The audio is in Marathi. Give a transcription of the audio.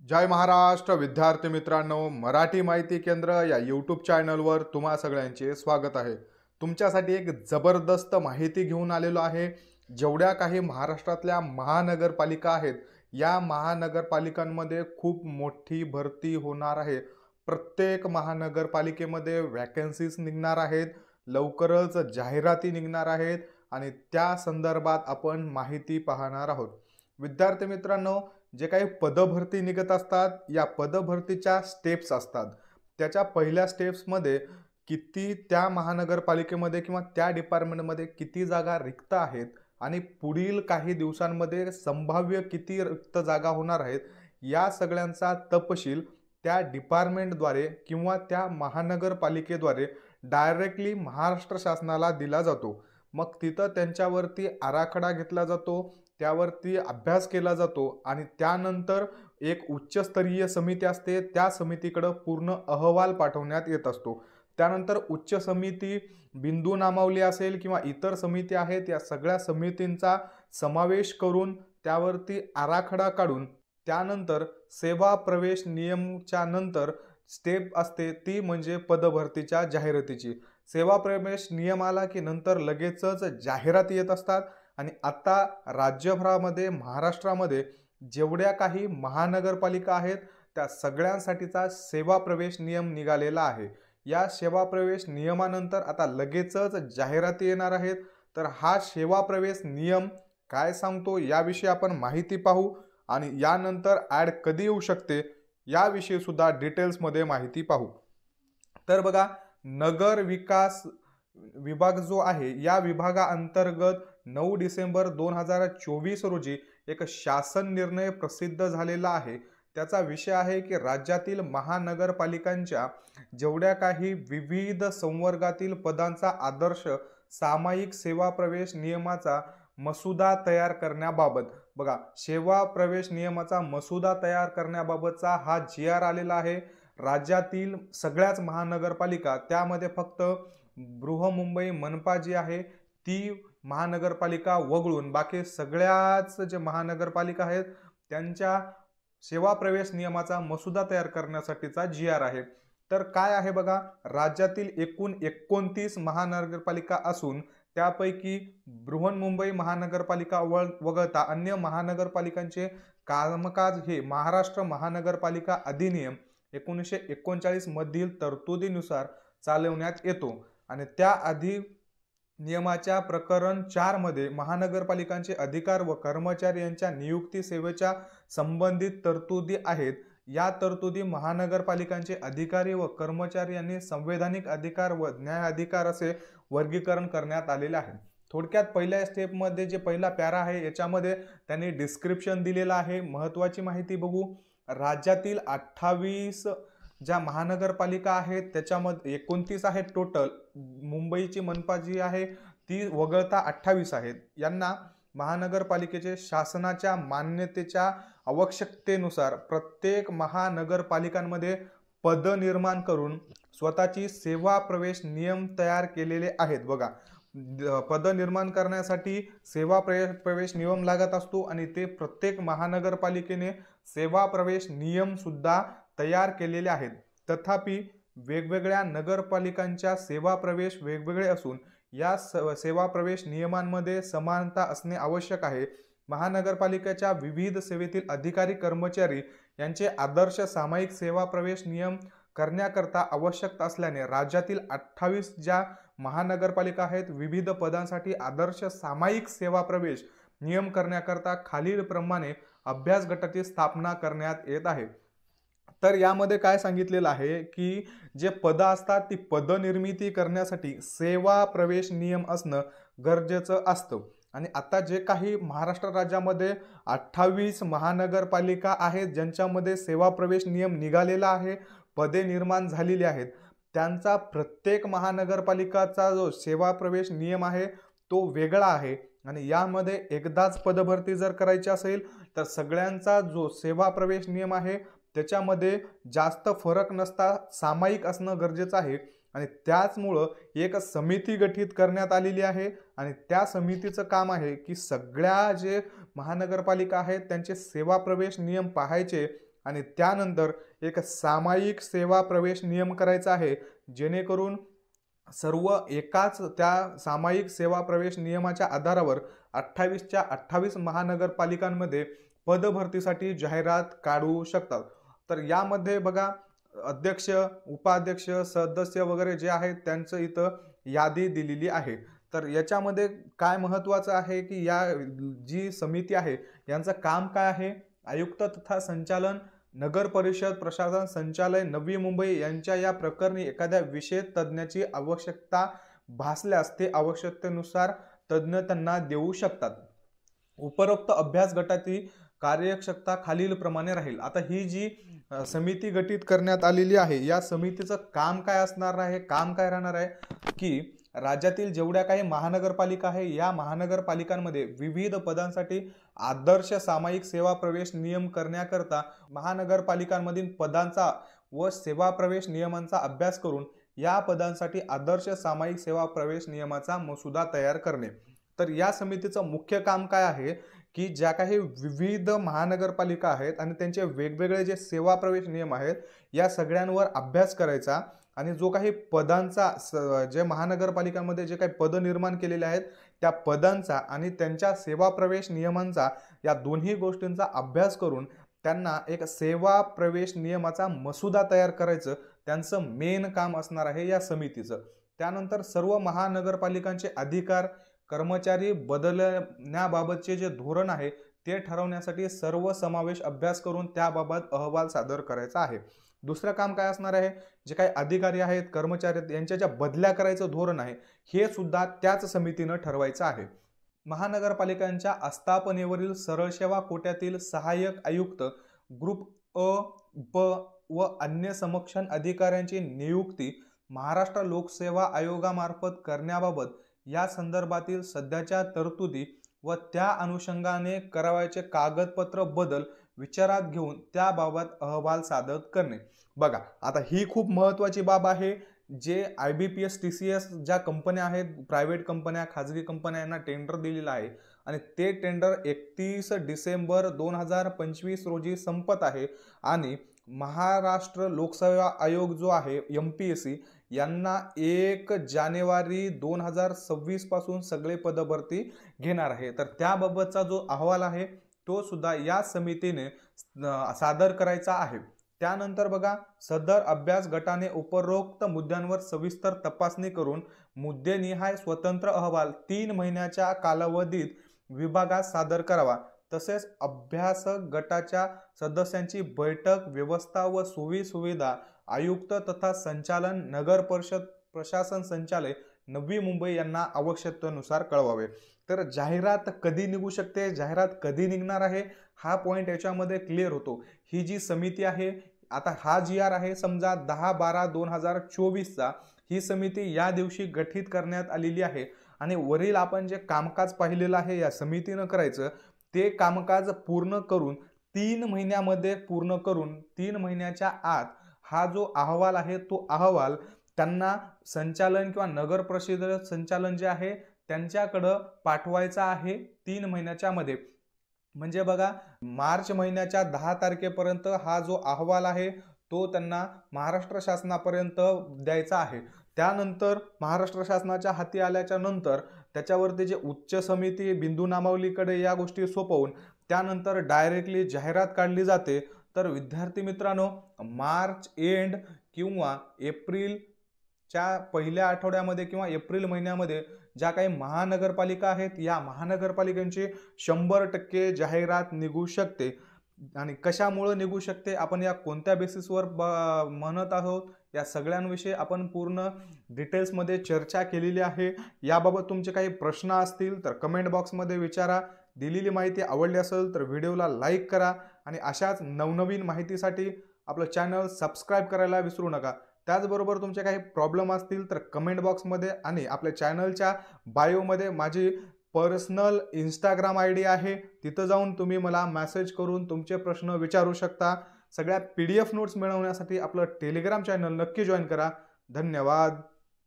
जय महाराष्ट्र विद्यार्थी मित्रांनो, मराठी माहिती केंद्र या यूट्यूब चॅनलवर तुम्हा सगळ्यांचे स्वागत आहे। तुमच्यासाठी एक जबरदस्त माहिती घेऊन आलेलो आहे। जेवढ्या काही महाराष्ट्रातल्या महानगरपालिका आहेत, या महानगरपालिकांमध्ये खूप मोठी भरती होणार आहे। प्रत्येक महानगरपालिकेमध्ये वॅकन्सीज निघणार आहेत, लवकरच जाहिराती निघणार आहेत आणि त्या संदर्भात आपण माहिती पाहणार आहोत। विद्यार्थी मित्रांनो, जे काही पदभरती निघत असतात, या पदभरतीच्या स्टेप्स असतात। त्याच्या पहिल्या स्टेप्समध्ये किती त्या महानगरपालिकेमध्ये किंवा त्या डिपार्टमेंटमध्ये किती जागा रिक्त आहेत आणि पुढील काही दिवसांमध्ये संभाव्य किती रिक्त जागा होणार आहेत, या सगळ्यांचा तपशील त्या डिपार्टमेंटद्वारे किंवा त्या महानगरपालिकेद्वारे डायरेक्टली महाराष्ट्र शासनाला दिला जातो। मग तिथं त्यांच्यावरती आराखडा घेतला जातो, त्यावरती अभ्यास केला जातो आणि त्यानंतर एक उच्चस्तरीय समिती असते, त्या समितीकडे पूर्ण अहवाल पाठवण्यात येत असतो। त्यानंतर उच्च समिती, बिंदू नामावली असेल किंवा इतर समिती आहेत, या सगळ्या समितींचा समावेश करून त्यावरती आराखडा काढून त्यानंतर सेवा प्रवेश नियमच्या नंतर स्टेप असते, ती म्हणजे पदभरतीच्या जाहिरातीची। सेवा प्रवेश नियम आला की नंतर लगेचच जाहिराती येत असतात आणि आता राज्यभरामध्ये, महाराष्ट्रामध्ये जेवढ्या काही महानगरपालिका आहेत, त्या सगळ्यांसाठीचा सेवा प्रवेश नियम निघालेला आहे। या सेवा प्रवेश नियमानंतर आता लगेचच जाहिराती येणार आहेत। तर हा सेवा प्रवेश नियम काय सांगतो याविषयी आपण माहिती पाहू आणि यानंतर ॲड कधी येऊ शकते याविषयी सुद्धा डिटेल्समध्ये माहिती पाहू। तर बघा, नगर विकास विभाग जो आहे, या विभागाअंतर्गत 9 डिसेंबर 2024 रोजी एक शासन निर्णय प्रसिद्ध झालेला आहे। त्याचा विषय आहे की राज्यातील महानगरपालिकांच्या जेवढ्या काही विविध संवर्गातील पदांचा आदर्श सामायिक सेवा प्रवेश नियमाचा मसुदा तयार करण्याबाबत। बघा, सेवा प्रवेश नियमाचा मसुदा तयार करण्याबाबतचा हा GR आलेला आहे। राज्यातील सगळ्याच महानगरपालिका, त्यामध्ये फक्त बृहमुंबई मनपा जी आहे ती महानगरपालिका वगळून बाकी सगळ्याच जे महानगरपालिका आहेत त्यांच्या सेवा प्रवेश नियमाचा मसुदा तयार करण्यासाठीचा GR आहे। तर काय आहे बघा, राज्यातील एकूण 29 महानगरपालिका असून त्यापैकी बृहन्मुंबई महानगरपालिका वगळता अन्य महानगरपालिकांचे कामकाज हे महाराष्ट्र महानगरपालिका अधिनियम 1939 मधील तरतुदीनुसार चालवण्यात येतो आणि त्या अधिनियमाच्या प्रकरण 4 मध्ये महानगरपालिकांचे अधिकार व कर्मचारी यांच्या नियुक्ती सेवेच्या संबंधित तरतुदी आहेत। या तरतुदी महानगरपालिकांचे अधिकारी व कर्मचारी यांनी संवैधानिक अधिकार व न्याय अधिकार असे वर्गीकरण करण्यात आलेले आहे। थोडक्यात पहिल्या स्टेपमध्ये जे पहिला पॅरा आहे याच्यामध्ये त्यांनी डिस्क्रिप्शन दिलेलं आहे। महत्त्वाची माहिती बघू, राज्यातील 28 ज्या महानगरपालिका आहेत त्याच्यामध्ये 29 आहेत टोटल। मुंबईची मनपा जी आहे ती वगळता 28 आहेत। यांना महानगरपालिकेचे शासनाच्या मान्यतेच्या आवश्यकतेनुसार प्रत्येक महानगरपालिकांमध्ये पद निर्माण करून स्वतःची सेवा प्रवेश नियम तयार केलेले आहेत। बघा, पद निर्माण करण्यासाठी सेवा प्रवेश नियम लागत असतो आणि ते प्रत्येक महानगरपालिकेने सेवा प्रवेश नियम सुद्धा तयार केलेले आहेत। तथापि वेगवेगळ्या नगरपालिकांच्या सेवा प्रवेश वेगवेगळे असून या सेवा प्रवेश नियमांमध्ये समानता असणे आवश्यक आहे। महानगरपालिकेच्या विविध सेवेतील अधिकारी कर्मचारी यांचे आदर्श सामायिक सेवा प्रवेश नियम करण्याकरता आवश्यक असल्याने राज्यातील 28 ज्या महानगरपालिका आहेत, विविध पदांसाठी आदर्श सामायिक सेवा प्रवेश नियम करण्याकरता खालीलप्रमाणे अभ्यास गटाची स्थापना करण्यात येत आहे। तर यामध्ये काय सांगितलेलं आहे की जे पद असतात ती पदनिर्मिती करण्यासाठी सेवा प्रवेश नियम असणं गरजेचं असतं आणि आता जे काही महाराष्ट्र राज्यामध्ये 28 महानगरपालिका आहेत ज्यांच्यामध्ये सेवा प्रवेश नियम निघालेला आहे, पदे निर्माण झालेली आहेत, त्यांचा प्रत्येक महानगरपालिकाचा जो सेवा प्रवेश नियम आहे तो वेगळा आहे आणि यामध्ये एकदाच पदभरती जर करायची असेल तर सगळ्यांचा जो सेवा प्रवेश नियम आहे त्याच्यामध्ये जास्त फरक नसता सामायिक असणं गरजेचं आहे आणि त्याचमुळं एक समिती गठीत करण्यात आलेली आहे आणि त्या समितीचं काम आहे की सगळ्या जे महानगरपालिका आहेत त्यांचे सेवा प्रवेश नियम पाहायचे आणि त्यानंतर एक सामायिक सेवा प्रवेश नियम करायचा आहे, जेणेकरून सर्व एकाच त्या सामायिक सेवा प्रवेश नियमाच्या आधारावर 28च्या 28 महानगरपालिकांमध्ये पदभरतीसाठी जाहिरात काढू शकतात। तर यामध्ये बघा अध्यक्ष, उपाध्यक्ष, सदस्य वगैरे जे आहेत त्यांचं इथं यादी दिलेली आहे। तर याच्यामध्ये काय महत्त्वाचं आहे की या जी समिती आहे यांचं काम काय आहे, आयुक्त तथा संचालन नगर परिषद प्रशासन संचालय नवी मुंबई यांच्या या प्रकरणी एखाद्या विशेष तज्ञाची आवश्यकता भासल्यास ते आवश्यकतेनुसार तज्ञ त्यांना देऊ शकतात। उपरोक्त अभ्यास गटाची कार्यक्षमता खालील प्रमाणे राहील। आता ही जी समिती गठीत करण्यात आलेली आहे या समितीचं काम काय असणार आहे, काम काय राहणार आहे की राज्यातील जेवढ्या काही महानगरपालिका आहे या महानगरपालिकांमध्ये विविध पदांसाठी आदर्श सामायिक सेवा प्रवेश नियम करण्याकरता महानगरपालिकांमधील पदांचा व सेवा प्रवेश नियमांचा अभ्यास करून या पदांसाठी आदर्श सामायिक सेवा प्रवेश नियमाचा मसुदा तयार करणे। तर या समितीचं मुख्य काम काय आहे की ज्या काही विविध महानगरपालिका आहेत आणि त्यांचे वेगवेगळे जे सेवा प्रवेश नियम आहेत या सगळ्यांवर अभ्यास करायचा आणि जो काही पदांचा जे महानगरपालिकांमध्ये जे काही पद निर्माण केलेले आहेत त्या पदांचा आणि त्यांच्या सेवा प्रवेश नियमांचा या दोन्ही गोष्टींचा अभ्यास करून त्यांना एक सेवा प्रवेश नियमाचा मसुदा तयार करायचं त्यांचं मेन काम असणार आहे या समितीचं। त्यानंतर सर्व महानगरपालिकांचे अधिकार, कर्मचारी बदलण्याबाबतचे जे धोरण आहे ते ठरवण्यासाठी सर्व समावेश अभ्यास करून त्याबाबत अहवाल सादर करायचा आहे। दुसरं काम काय असणार आहे, जे काही अधिकारी आहेत, कर्मचारी आहेत यांच्या ज्या बदल्या करायचं धोरण आहे हे सुद्धा त्याच समितीनं ठरवायचं आहे। महानगरपालिकांच्या आस्थापनेवरील सरळ सेवा कोट्यातील सहाय्यक आयुक्त, ग्रुप अ, ब व अन्य सक्षम अधिकाऱ्यांची नियुक्ती महाराष्ट्र लोकसेवा आयोगामार्फत करण्याबाबत या संदर्भातील सध्याच्या तरतुदी व त्या अनुषंगाने करावयाचे कागदपत्र बदल विचारात घेऊन त्याबाबत अहवाल सादर करणे। बघा आता ही खूप महत्त्वाची बाब आहे। जे IBPS TCS ज्या कंपन्या आहेत, प्रायव्हेट कंपन्या, खाजगी कंपन्या यांना टेंडर दिलेलं आहे आणि ते टेंडर 31 डिसेंबर 2025 रोजी संपत आहे आणि महाराष्ट्र लोकसेवा आयोग जो आहे MPSC यांना 1 जानेवारी 2026 पासून सगळे पदभरती घेणार आहे। तर त्याबाबतचा जो अहवाल आहे तो सुद्धा या समितीने सादर करायचा आहे। त्यानंतर बघा सदर अभ्यास गटाने उपरोक्त मुद्द्यांवर सविस्तर तपासणी करून मुद्देनिहाय स्वतंत्र अहवाल 3 महिन्याच्या कालावधीत विभागात सादर करावा। तसेच अभ्यासक गटाच्या सदस्यांची बैठक, व्यवस्था व सोयी सुविधा आयुक्त तथा संचालन नगर परिषद प्रशासन संचालय नवी मुंबई यांना आवश्यकतेनुसार कळवावे। तर जाहिरात कधी निघू शकते, जाहिरात कधी निघणार आहे हा पॉइंट याच्यामध्ये क्लिअर होतो। ही जी समिती आहे, आता हा GR आहे समजा 10/12/2024 चा, ही समिती या दिवशी गठीत करण्यात आलेली आहे आणि वरील आपण जे कामकाज पाहिलेलं आहे या समितीनं करायचं ते कामकाज पूर्ण करून 3 महिन्यामध्ये पूर्ण करून 3 महिन्याच्या आत हा जो अहवाल आहे तो अहवाल त्यांना संचालन किंवा नगर परिषद संचालन जे आहे त्यांच्याकडे पाठवायचा आहे 3 महिन्याच्या मध्ये। म्हणजे बघा मार्च महिन्याच्या 10 तारखेपर्यंत हा जो अहवाल आहे तो त्यांना महाराष्ट्र शासनापर्यंत द्यायचा आहे। त्यानंतर महाराष्ट्र शासनाच्या हाती आल्याच्या नंतर त्याच्यावरती जे उच्च समिती बिंदू नामावलीकडे या गोष्टी सोपवून त्यानंतर डायरेक्टली जाहिरात काढली जाते। तर विद्यार्थी मित्रांनो मार्च एंड किंवा एप्रिलच्या पहिल्या आठवड्यामध्ये किंवा एप्रिल महिन्यामध्ये ज्या काही महानगरपालिका आहेत या महानगरपालिकांची 100% जाहिरात निघू शकते। आणि कशामुळे निघू शकते, आपण या कोणत्या बेसिसवर म्हणत आहोत या सगळ्यांविषयी आपण पूर्ण डिटेल्समध्ये चर्चा केलेली आहे। याबाबत तुमचे काही प्रश्न असतील तर कमेंट बॉक्समध्ये विचारा। दिलेली माहिती आवडली असेल तर व्हिडिओला लाईक करा आणि अशाच नवनवीन माहितीसाठी आपलं चॅनल सबस्क्राईब करायला विसरू नका। त्याचबरोबर तुमचे काही प्रॉब्लेम असतील तर कमेंट बॉक्समध्ये आणि आपल्या चॅनलच्या बायोमध्ये माझी पर्सनल इंस्टाग्राम ID आहे, तिथं जाऊन तुम्ही मला मेसेज करून तुमचे प्रश्न विचारू शकता। सगळ्या PDF नोट्स मिळवण्यासाठी आपलं टेलिग्राम चॅनल नक्की जॉईन करा। धन्यवाद।